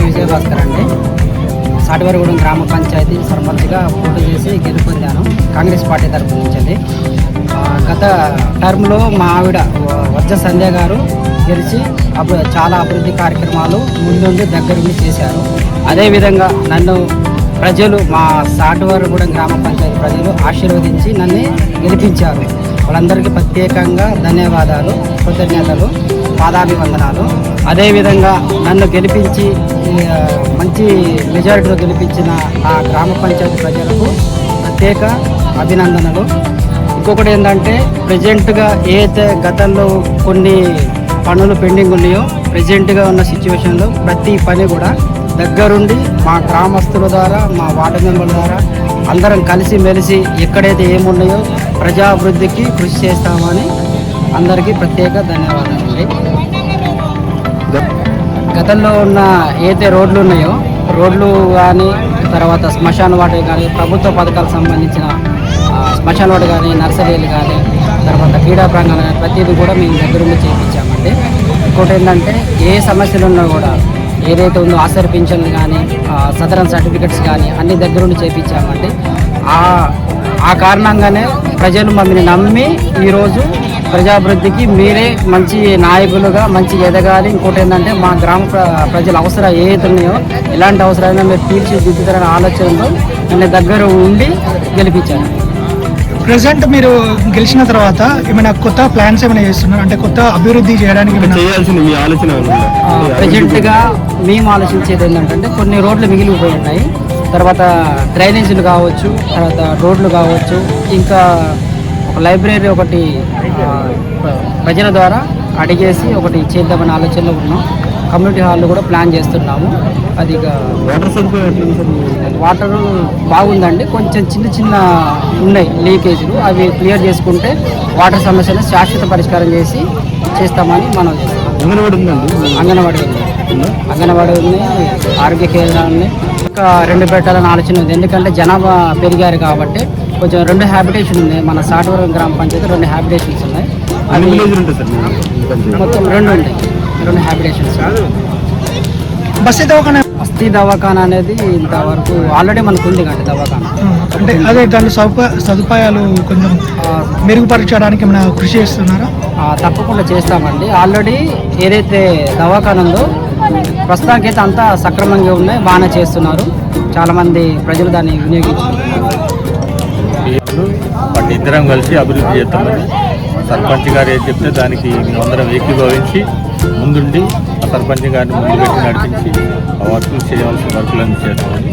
విజయభాస్కర్ అండి. సాటివారిగూడెం గ్రామ పంచాయతీ సర్పంచ్గా పోటీ చేసి గెలుపొందాను కాంగ్రెస్ పార్టీ తరఫు నుంచి. గత టర్మ్లో మా ఆవిడ వజ్ర సంధ్య గారు గెలిచి చాలా అభివృద్ధి కార్యక్రమాలు ముందుండి దగ్గరుండి చేశారు. అదేవిధంగా నన్ను ప్రజలు మా సాటివారిగూడెం గ్రామ పంచాయతీ ప్రజలు ఆశీర్వదించి నన్ను గెలిపించారు. వాళ్ళందరికీ ప్రత్యేకంగా ధన్యవాదాలు, కృతజ్ఞతలు, పాదాభివందనాలు. అదేవిధంగా నన్ను గెలిపించి మంచి మెజారిటీలో గెలిపించిన ఆ గ్రామ పంచాయతీ ప్రజలకు ప్రత్యేక అభినందనలు. ఇంకొకటి ఏంటంటే ప్రజెంట్గా ఏదైతే గతంలో కొన్ని పనులు పెండింగ్ ఉన్నాయో ప్రజెంట్గా ఉన్న సిచ్యువేషన్లో ప్రతి పని కూడా దగ్గరుండి మా గ్రామస్తుల ద్వారా మా వార్డు మెంబర్ల ద్వారా అందరం కలిసి మెలిసి ఎక్కడైతే ఏమున్నాయో ప్రజాభివృద్ధికి కృషి చేస్తామని అందరికీ ప్రత్యేక ధన్యవాదాలండి. గతంలో ఉన్న ఏదైతే రోడ్లు ఉన్నాయో రోడ్లు కానీ తర్వాత శ్మశాన వాటి కానీ ప్రభుత్వ పథకాలకు సంబంధించిన శ్మశాన వాటి కానీ నర్సరీలు కానీ తర్వాత క్రీడా ప్రాంగణాలు కానీ ప్రతిదీ కూడా మేము దగ్గరుండి చేయించామండి. ఇంకోటి ఏంటంటే ఏ సమస్యలు ఉన్నా కూడా ఏదైతే ఉందో ఆసరి పింఛన్లు కానీ సదరన్ సర్టిఫికెట్స్ కానీ అన్ని దగ్గరుండి చేయించామండి. ఆ కారణంగానే ప్రజలు మమ్మల్ని నమ్మి ఈరోజు ప్రజాభివృద్ధికి మీరే మంచి నాయకులుగా మంచి ఎదగాలి. ఇంకోటి ఏంటంటే మా గ్రామ ప్రజల అవసరాలు ఏవైతే ఉన్నాయో ఎలాంటి అవసరాలైనా మీరు తీర్చిదిద్దుతారనే ఆలోచనతో నన్ను దగ్గర ఉండి గెలిపించాను. ప్రెసెంట్ మీరు గెలిచిన తర్వాత ఏమైనా కొత్త ప్లాన్స్ ఏమైనా చేస్తున్నారు అంటే కొత్త అభివృద్ధి చేయడానికి చేయాల్సింది మీ ఆలోచన? ప్రజెంట్గా మేము ఆలోచించేది ఏంటంటే కొన్ని రోడ్లు మిగిలిపోయి ఉన్నాయి, తర్వాత డ్రైనేజీలు కావచ్చు, తర్వాత రోడ్లు కావచ్చు, ఇంకా ఒక లైబ్రరీ ఒకటి ప్రజల ద్వారా అడిగేసి ఒకటి చేద్దామని ఆలోచనలో ఉన్నాం. కమ్యూనిటీ హాల్ కూడా ప్లాన్ చేస్తున్నాము. అది వాటర్ బాగుందండి, కొంచెం చిన్న చిన్న ఉన్నాయి లీకేజీలు, అవి క్లియర్ చేసుకుంటే వాటర్ సమస్యను శాశ్వత పరిష్కారం చేస్తామని మనం చేస్తాం. అంగన్వాడీ ఉంది, ఆరోగ్య కేంద్రాలు ఉన్నాయి. ఇంకా 2 పెట్టాలని ఆలోచన ఉంది. ఎందుకంటే జనాభా పెరిగారు కాబట్టి కొంచెం 2 హ్యాబిటేషన్ ఉన్నాయి. మన సాటివారిగూడెం గ్రామ పంచాయతీ 2 హ్యాబిటేషన్స్ ఉన్నాయి. అవి మొత్తం 2 ఉంటాయి, 2 హ్యాబిటేషన్స్. బస్తీ దవాఖానా అనేది ఇంతవరకు ఆల్రెడీ మనకు ఉంది కాబట్టి దవాఖానా అంటే అదే దాని సదుపాయాలు కొంచెం మెరుగుపరచడానికి ఏమైనా కృషి చేస్తున్నారా? తప్పకుండా చేస్తామండి. ఆల్రెడీ ఏదైతే దవాఖానా ఉందో ప్రస్తుతానికైతే అంతా సక్రమంగా ఉన్నాయి, బాగానే చేస్తున్నారు. చాలామంది ప్రజలు దాన్ని వినియోగించుకుంటున్నారు. ఇద్దరం కలిసి అభివృద్ధి చేస్తామని సర్పంచ్ గారు ఏది చెప్తే దానికి మేమందరం ఏకీభవించి ముందుండి ఆ సర్పంచ్ గారిని ముందు పెట్టి నడిపించి ఆ వర్కులు చేయవలసిన వర్కులను చేస్తామని